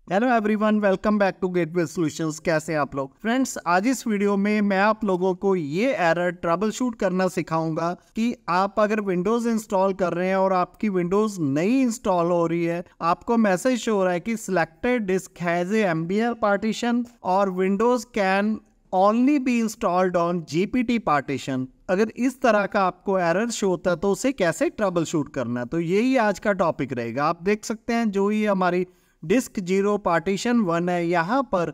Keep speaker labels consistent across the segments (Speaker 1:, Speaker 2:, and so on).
Speaker 1: Hello everyone, welcome back to Gateway Solutions. कैसे हैं आप लोग फ्रेंड्स? आज इस वीडियो में मैं आप लोगों को ये एरर ट्रबल शूट करना सिखाऊंगा कि आप अगर विंडोज इंस्टॉल कर रहे हैं और आपकी विंडोज नई इंस्टॉल हो रही है, आपको मैसेज शो हो रहा है कि selected disk has a MBR partition और Windows can only be installed on GPT partition. अगर इस तरह का आपको एरर शो होता है तो उसे कैसे ट्रबल शूट करना है, तो यही आज का टॉपिक रहेगा। आप देख सकते हैं जो ये हमारी डिस्क 0 पार्टीशन 1 है, यहाँ पर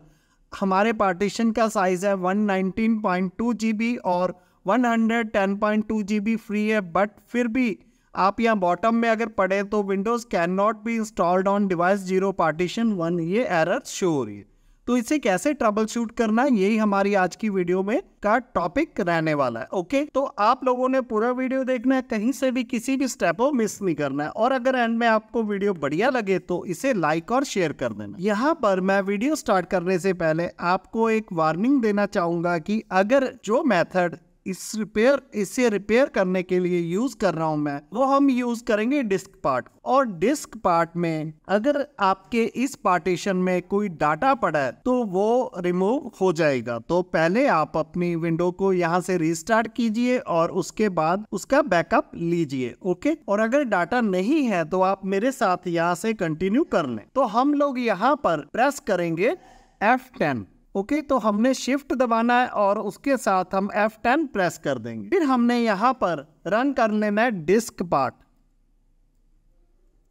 Speaker 1: हमारे पार्टीशन का साइज है 119.2 GB और 110.2 GB फ्री है। बट फिर भी आप यहाँ बॉटम में अगर पढ़े तो Windows can not be installed on device 0 partition 1, ये एरर शो हो रही है। तो इसे कैसे ट्रबल शूट करना है, यही हमारी आज की वीडियो में का टॉपिक रहने वाला है। ओके, तो आप लोगों ने पूरा वीडियो देखना है, कहीं से भी किसी भी स्टेप को मिस नहीं करना है। और अगर एंड में आपको वीडियो बढ़िया लगे तो इसे लाइक और शेयर कर देना। यहाँ पर मैं वीडियो स्टार्ट करने से पहले आपको एक वार्निंग देना चाहूंगा कि अगर जो मेथड इसे रिपेयर करने के लिए यूज कर रहा हूं मैं, वो हम यूज करेंगे डिस्क पार्ट। और डिस्क पार्ट में अगर आपके इस पार्टीशन में कोई डाटा पड़ा है तो वो रिमूव हो जाएगा। तो पहले आप अपनी विंडो को यहाँ से रीस्टार्ट कीजिए और उसके बाद उसका बैकअप लीजिए। ओके, और अगर डाटा नहीं है तो आप मेरे साथ यहाँ से कंटिन्यू कर लें। तो हम लोग यहाँ पर प्रेस करेंगे F10। ओके, तो हमने शिफ्ट दबाना है और उसके साथ हम F10 प्रेस कर देंगे। फिर हमने यहाँ पर रन कर लेना है डिस्क पार्ट।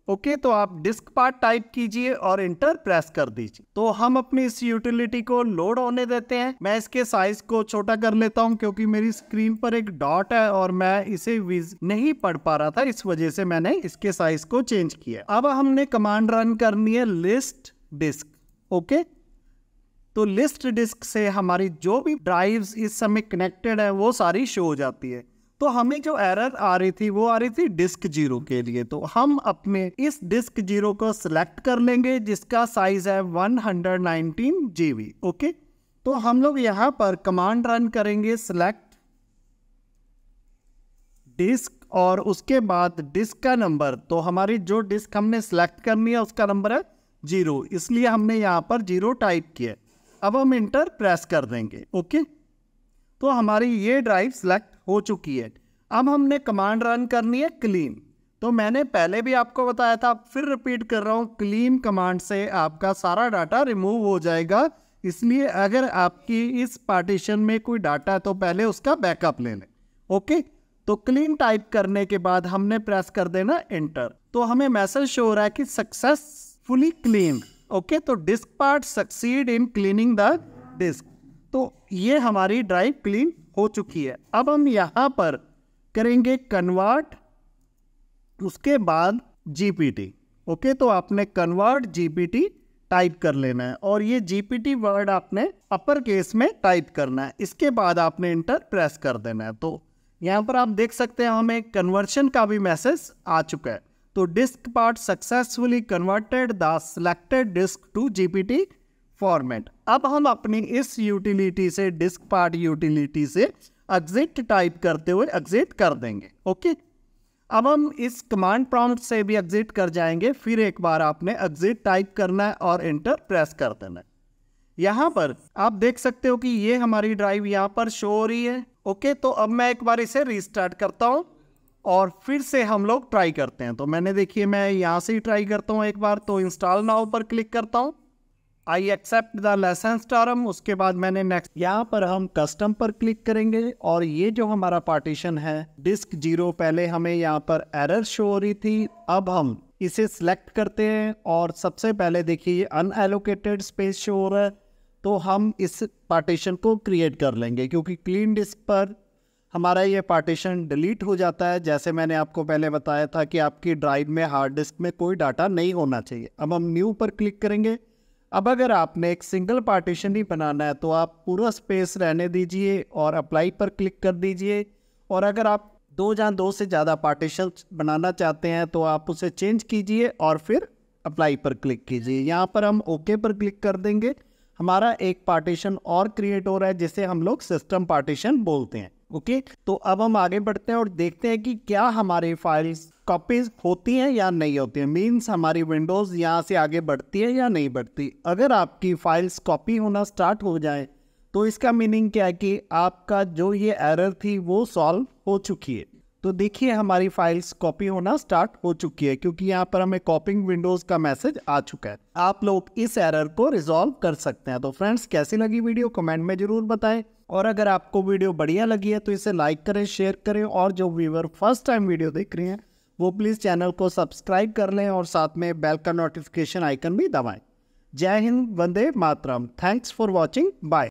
Speaker 1: ओके, तो आप डिस्क पार्ट टाइप कीजिए और इंटर प्रेस कर दीजिए। तो हम अपनी इस यूटिलिटी को लोड होने देते हैं। मैं इसके साइज को छोटा कर लेता हूं क्योंकि मेरी स्क्रीन पर एक डॉट है और मैं इसे नहीं पढ़ पा रहा था, इस वजह से मैंने इसके साइज को चेंज किया। अब हमने कमांड रन करनी है लिस्ट डिस्क। ओके, तो लिस्ट डिस्क से हमारी जो भी ड्राइव्स इस समय कनेक्टेड है वो सारी शो हो जाती है। तो हमें जो एरर आ रही थी वो आ रही थी डिस्क 0 के लिए। तो हम अपने इस डिस्क 0 को सिलेक्ट कर लेंगे जिसका साइज है 119 GB। ओके, तो हम लोग यहाँ पर कमांड रन करेंगे सिलेक्ट डिस्क और उसके बाद डिस्क का नंबर। तो हमारी जो डिस्क हमने सिलेक्ट करनी है उसका नंबर है 0, इसलिए हमने यहाँ पर 0 टाइप किया। अब हम इंटर प्रेस कर देंगे। ओके, तो हमारी ये ड्राइव सिलेक्ट हो चुकी है। अब हमने कमांड रन करनी है क्लीन। तो मैंने पहले भी आपको बताया था, फिर रिपीट कर रहा हूँ, क्लीन कमांड से आपका सारा डाटा रिमूव हो जाएगा। इसलिए अगर आपकी इस पार्टीशन में कोई डाटा है तो पहले उसका बैकअप ले लें। ओके, तो क्लीन टाइप करने के बाद हमने प्रेस कर देना एंटर। तो हमें मैसेज शो हो रहा है कि सक्सेसफुली क्लीन। ओके, तो diskpart succeed in cleaning the disk. तो ये हमारी ड्राइव क्लीन हो चुकी है। अब हम यहाँ पर करेंगे कन्वर्ट, उसके बाद जीपीटी। ओके, तो आपने कन्वर्ट जीपीटी टाइप कर लेना है और ये जीपीटी वर्ड आपने अपर केस में टाइप करना है। इसके बाद आपने इंटर प्रेस कर देना है। तो यहाँ पर आप देख सकते हैं हमें कन्वर्शन का भी मैसेज आ चुका है। तो diskpart successfully converted the selected disk to GPT format. अब हम अपनी इस यूटिलिटी से, डिस्क पार्ट यूटिलिटी से एग्जिट टाइप करते हुए एग्जिट कर देंगे। ओके, अब हम इस कमांड प्रॉम्प्ट से भी एग्जिट कर जाएंगे। फिर एक बार आपने एग्जिट टाइप करना है और एंटर प्रेस कर देना है। यहाँ पर आप देख सकते हो कि ये हमारी ड्राइव यहाँ पर शो हो रही है। ओके, तो अब मैं एक बार इसे रीस्टार्ट करता हूँ और फिर से हम लोग ट्राई करते हैं। तो मैंने देखिए मैं यहाँ से ही ट्राई करता हूँ एक बार। तो इंस्टॉल नाउ पर क्लिक करता हूँ, I accept the licence term. उसके बाद मैंने नेक्स्ट, यहाँ पर हम कस्टम पर क्लिक करेंगे और ये जो हमारा पार्टीशन है डिस्क 0, पहले हमें यहाँ पर एरर शो हो रही थी। अब हम इसे सिलेक्ट करते हैं और सबसे पहले देखिए ये अनएलोकेटेड स्पेस शो हो रहा है। तो हम इस पार्टीशन को क्रिएट कर लेंगे क्योंकि क्लीन डिस्क पर हमारा ये पार्टीशन डिलीट हो जाता है। जैसे मैंने आपको पहले बताया था कि आपकी ड्राइव में, हार्ड डिस्क में कोई डाटा नहीं होना चाहिए। अब हम न्यू पर क्लिक करेंगे। अब अगर आपने एक सिंगल पार्टीशन ही बनाना है तो आप पूरा स्पेस रहने दीजिए और अप्लाई पर क्लिक कर दीजिए। और अगर आप 2 से ज़्यादा पार्टीशन बनाना चाहते हैं तो आप उसे चेंज कीजिए और फिर अप्लाई पर क्लिक कीजिए। यहाँ पर हम ओके पर क्लिक कर देंगे। हमारा एक पार्टीशन और क्रिएट हो रहा है जिसे हम लोग सिस्टम पार्टीशन बोलते हैं। ओके, तो अब हम आगे बढ़ते हैं और देखते हैं कि क्या हमारे फाइल्स कॉपीज होती हैं या नहीं होती है, मीन्स हमारी विंडोज़ यहाँ से आगे बढ़ती है या नहीं बढ़ती। अगर आपकी फाइल्स कॉपी होना स्टार्ट हो जाए तो इसका मीनिंग क्या है कि आपका जो ये एरर थी वो सॉल्व हो चुकी है। तो देखिए हमारी फाइल्स कॉपी होना स्टार्ट हो चुकी है क्योंकि यहाँ पर हमें कॉपिंग विंडोज़ का मैसेज आ चुका है। आप लोग इस एरर को रिजॉल्व कर सकते हैं। तो फ्रेंड्स, कैसी लगी वीडियो कमेंट में ज़रूर बताएं, और अगर आपको वीडियो बढ़िया लगी है तो इसे लाइक करें, शेयर करें, और जो व्यूअर फर्स्ट टाइम वीडियो देख रहे हैं वो प्लीज़ चैनल को सब्सक्राइब कर लें और साथ में बेल का नोटिफिकेशन आइकन भी दबाएं। Jai Hind, Vande Mataram. Thanks for watching, bye.